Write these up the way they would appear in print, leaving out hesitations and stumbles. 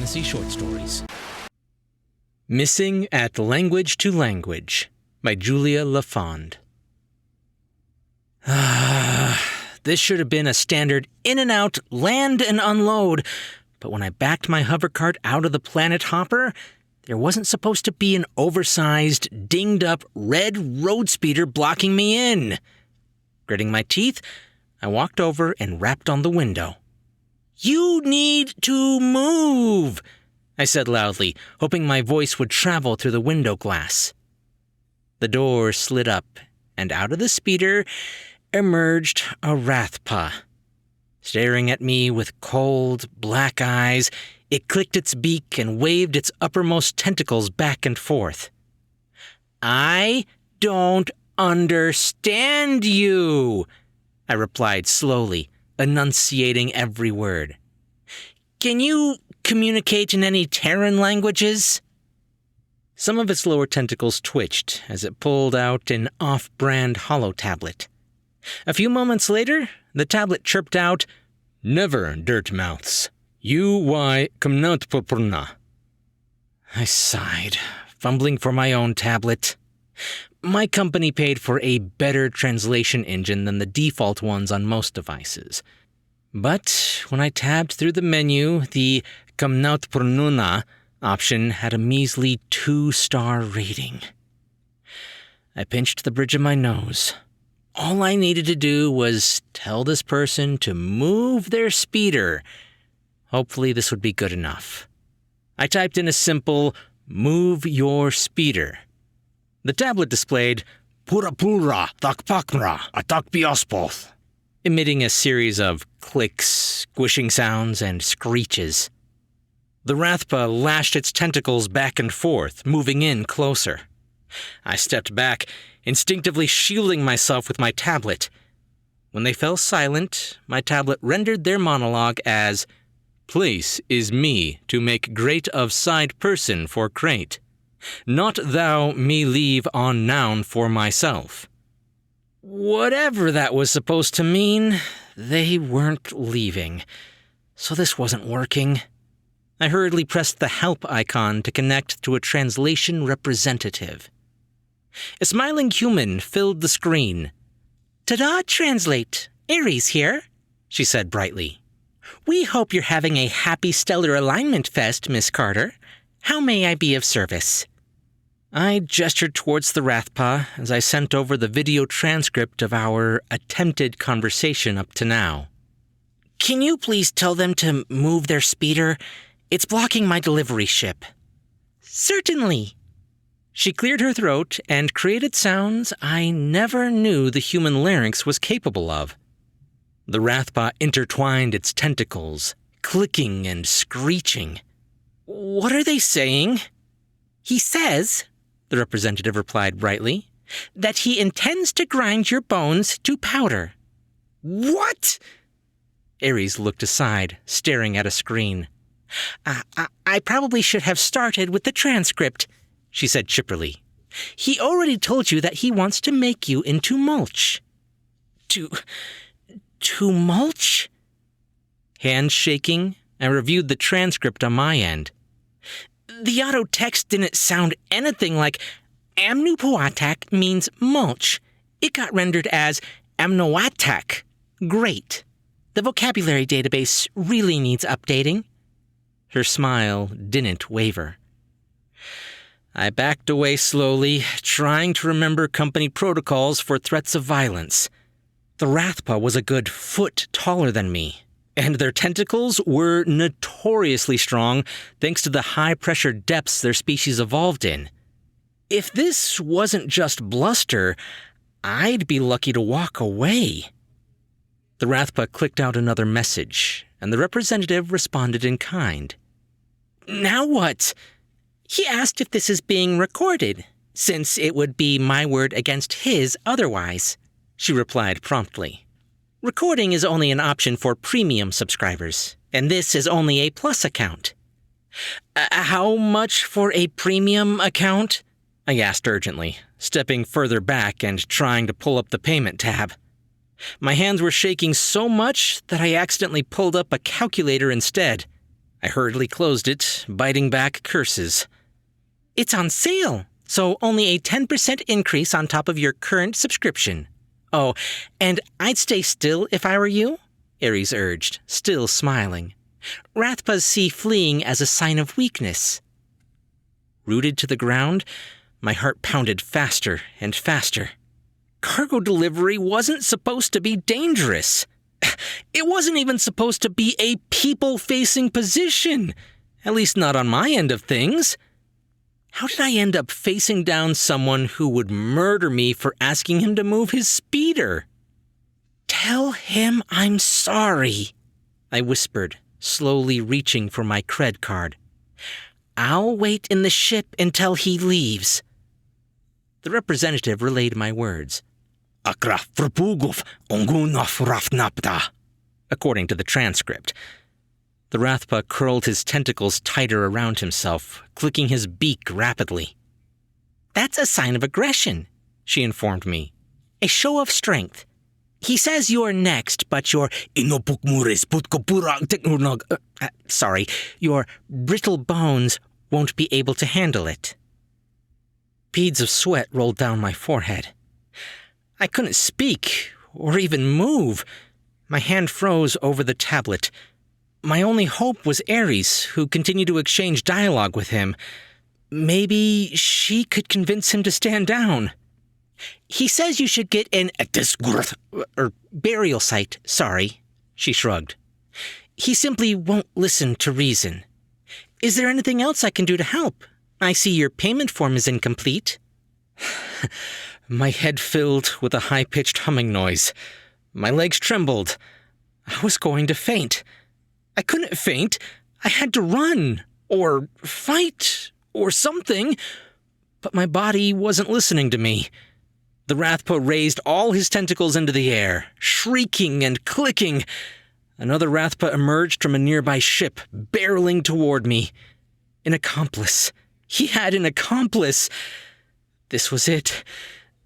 fantasy short stories. Missing at Language to Language by Julia LaFond. This should have been a standard in and out, land and unload, but when I backed my hovercart out of the planet hopper, there wasn't supposed to be an oversized, dinged-up red road speeder blocking me in. Gritting my teeth, I walked over and rapped on the window. "You need to move," I said loudly, hoping my voice would travel through the window glass. The door slid up, and out of the speeder emerged a Rathpa. Staring at me with cold, black eyes, it clicked its beak and waved its uppermost tentacles back and forth. "I don't understand you," I replied slowly, enunciating every word. "Can you communicate in any Terran languages?" Some of its lower tentacles twitched as it pulled out an off-brand holo-tablet. A few moments later, the tablet chirped out, "Never, dirtmouths. U-Y Kamnautpurna." I sighed, fumbling for my own tablet. My company paid for a better translation engine than the default ones on most devices. But when I tabbed through the menu, the Kamnautpurnuna option had a measly 2-star rating. I pinched the bridge of my nose. All I needed to do was tell this person to move their speeder. Hopefully this would be good enough. I typed in a simple, "Move your speeder." The tablet displayed, "Pura pura, takpakmra, atakpiospoth," emitting a series of clicks, squishing sounds, and screeches. The Rathpa lashed its tentacles back and forth, moving in closer. I stepped back, instinctively shielding myself with my tablet. When they fell silent, my tablet rendered their monologue as, "Place is me to make great of side person for crate. Not thou me leave on noun for myself." Whatever that was supposed to mean, they weren't leaving, so this wasn't working. I hurriedly pressed the help icon to connect to a translation representative. A smiling human filled the screen. "Ta-da, translate. Aries here," she said brightly. "We hope you're having a happy stellar alignment fest, Miss Carter. How may I be of service?" I gestured towards the Rathpa as I sent over the video transcript of our attempted conversation up to now. "Can you please tell them to move their speeder? It's blocking my delivery ship." "Certainly." She cleared her throat and created sounds I never knew the human larynx was capable of. The Rathpa intertwined its tentacles, clicking and screeching. "What are they saying?" "He says," the representative replied brightly, "that he intends to grind your bones to powder." "What?" Aries looked aside, staring at a screen. I probably should have started with the transcript," she said chipperly. "He already told you that he wants to make you into mulch." To mulch? Hands shaking, I reviewed the transcript on my end. The auto text didn't sound anything like Amnupuatak means mulch. It got rendered as Amnoatak. Great. The vocabulary database really needs updating. Her smile didn't waver. I backed away slowly, trying to remember company protocols for threats of violence. The Rathpa was a good foot taller than me, and their tentacles were notoriously strong thanks to the high-pressure depths their species evolved in. If this wasn't just bluster, I'd be lucky to walk away. The Rathpa clicked out another message, and the representative responded in kind. "Now what?" "He asked if this is being recorded, since it would be my word against his otherwise," she replied promptly. "Recording is only an option for premium subscribers, and this is only a Plus account." How much for a premium account?" I asked urgently, stepping further back and trying to pull up the payment tab. My hands were shaking so much that I accidentally pulled up a calculator instead. I hurriedly closed it, biting back curses. It's on sale, so only a 10% increase on top of your current subscription. Oh, and I'd stay still if I were you, Ares urged, still smiling. Rathpas see fleeing as a sign of weakness. Rooted to the ground, my heart pounded faster and faster. Cargo delivery wasn't supposed to be dangerous. It wasn't even supposed to be a people-facing position, at least not on my end of things. How did I end up facing down someone who would murder me for asking him to move his speeder? Tell him I'm sorry, I whispered, slowly reaching for my cred card. I'll wait in the ship until he leaves. The representative relayed my words. According to the transcript. The Rathpa curled his tentacles tighter around himself, clicking his beak rapidly. That's a sign of aggression, she informed me. A show of strength. He says you're next, but your brittle bones won't be able to handle it. Beads of sweat rolled down my forehead. I couldn't speak or even move. My hand froze over the tablet. My only hope was Ares, who continued to exchange dialogue with him. Maybe she could convince him to stand down. He says you should get an burial site, sorry, she shrugged. He simply won't listen to reason. Is there anything else I can do to help? I see your payment form is incomplete. My head filled with a high-pitched humming noise. My legs trembled. I was going to faint. I couldn't faint. I had to run, or fight, or something. But my body wasn't listening to me. The Rathpa raised all his tentacles into the air, shrieking and clicking. Another Rathpa emerged from a nearby ship, barreling toward me. An accomplice. He had an accomplice. This was it.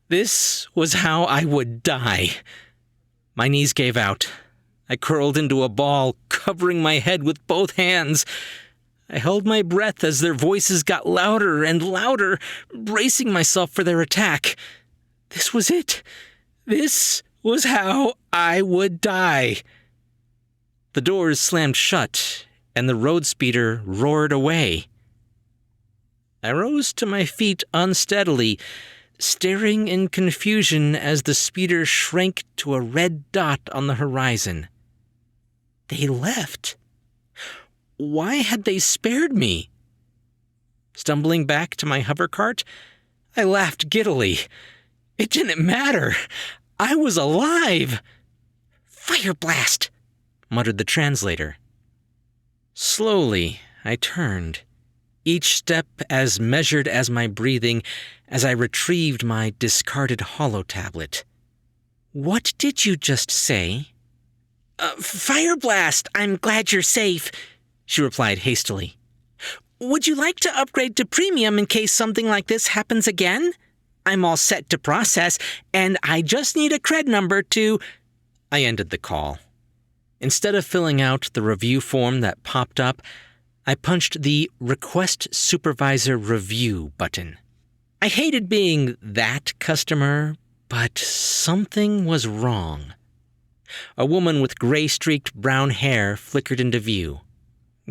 This was how I would die. My knees gave out. I curled into a ball, covering my head with both hands. I held my breath as their voices got louder and louder, bracing myself for their attack. This was it. This was how I would die. The doors slammed shut, and the road speeder roared away. I rose to my feet unsteadily, staring in confusion as the speeder shrank to a red dot on the horizon. They left. Why had they spared me? Stumbling back to my hovercart, I laughed giddily. It didn't matter. I was alive. Fire blast, muttered the translator. Slowly, I turned, each step as measured as my breathing as I retrieved my discarded holo-tablet. What did you just say? Fire blast, I'm glad you're safe, she replied hastily. Would you like to upgrade to premium in case something like this happens again? I'm all set to process, and I just need a cred number to... I ended the call. Instead of filling out the review form that popped up, I punched the Request Supervisor Review button. I hated being that customer, but something was wrong. A woman with gray-streaked brown hair flickered into view.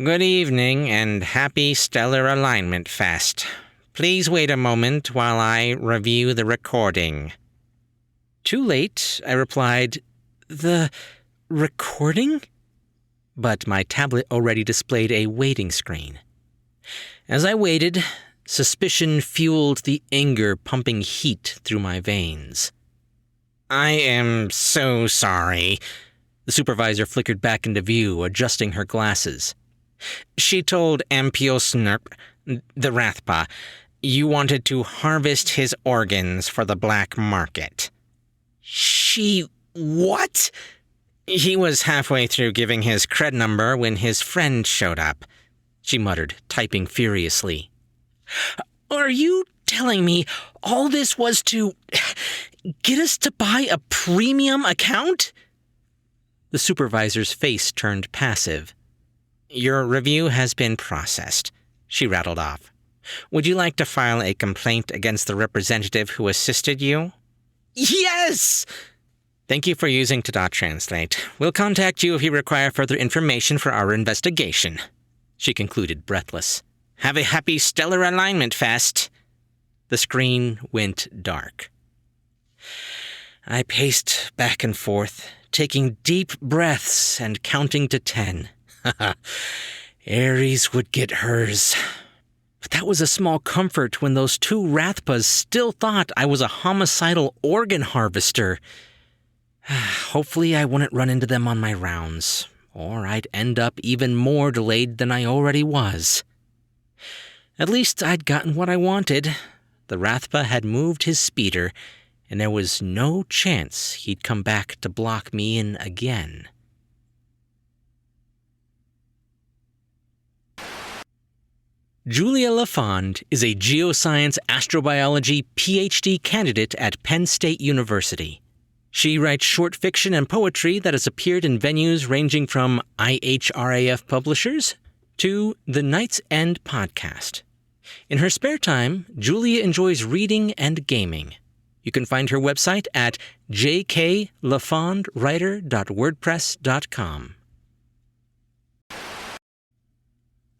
Good evening, and happy Stellar Alignment Fest. Please wait a moment while I review the recording. Too late, I replied. The recording? But my tablet already displayed a waiting screen. As I waited, suspicion fueled the anger pumping heat through my veins. I am so sorry. The supervisor flickered back into view, adjusting her glasses. She told Ampiosnerp, the Rathpa, you wanted to harvest his organs for the black market. She... what? He was halfway through giving his cred number when his friend showed up, she muttered, typing furiously. Are you telling me all this was to get us to buy a premium account? The supervisor's face turned passive. Your review has been processed, she rattled off. Would you like to file a complaint against the representative who assisted you? Yes! Thank you for using to.translate. We'll contact you if you require further information for our investigation, she concluded, breathless. Have a happy stellar alignment fest. The screen went dark. I paced back and forth, taking deep breaths and counting to 10. Ares would get hers. But that was a small comfort when those two Rathpas still thought I was a homicidal organ harvester. Hopefully I wouldn't run into them on my rounds, or I'd end up even more delayed than I already was. At least I'd gotten what I wanted. The Rathpa had moved his speeder, and there was no chance he'd come back to block me in again. Julia LaFond is a geoscience astrobiology PhD candidate at Penn State University. She writes short fiction and poetry that has appeared in venues ranging from IHRAF Publishers to the Night's End podcast. In her spare time, Julia enjoys reading and gaming. You can find her website at jklafondwriter.wordpress.com.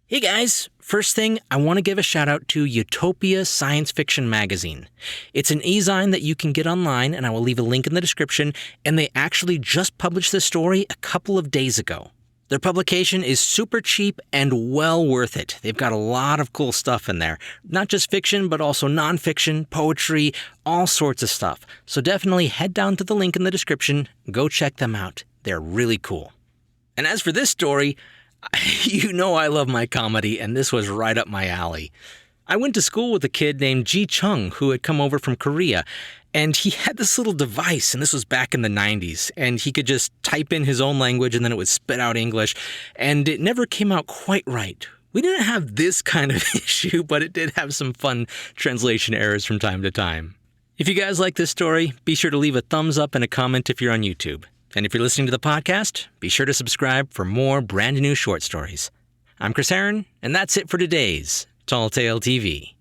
Hey guys, first thing, I want to give a shout out to Utopia Science Fiction Magazine. It's an e-zine that you can get online, and I will leave a link in the description, and they actually just published the story a couple of days ago. Their publication is super cheap and well worth it. They've got a lot of cool stuff in there. Not just fiction, but also nonfiction, poetry, all sorts of stuff. So definitely head down to the link in the description, go check them out. They're really cool. And as for this story, you know I love my comedy, and this was right up my alley. I went to school with a kid named Ji Chung who had come over from Korea, and he had this little device, and this was back in the 90s, and he could just type in his own language and then it would spit out English, and it never came out quite right. We didn't have this kind of issue, but it did have some fun translation errors from time to time. If you guys like this story, be sure to leave a thumbs up and a comment if you're on YouTube. And if you're listening to the podcast, be sure to subscribe for more brand new short stories. I'm Chris Herron, and that's it for today's Tall Tale TV.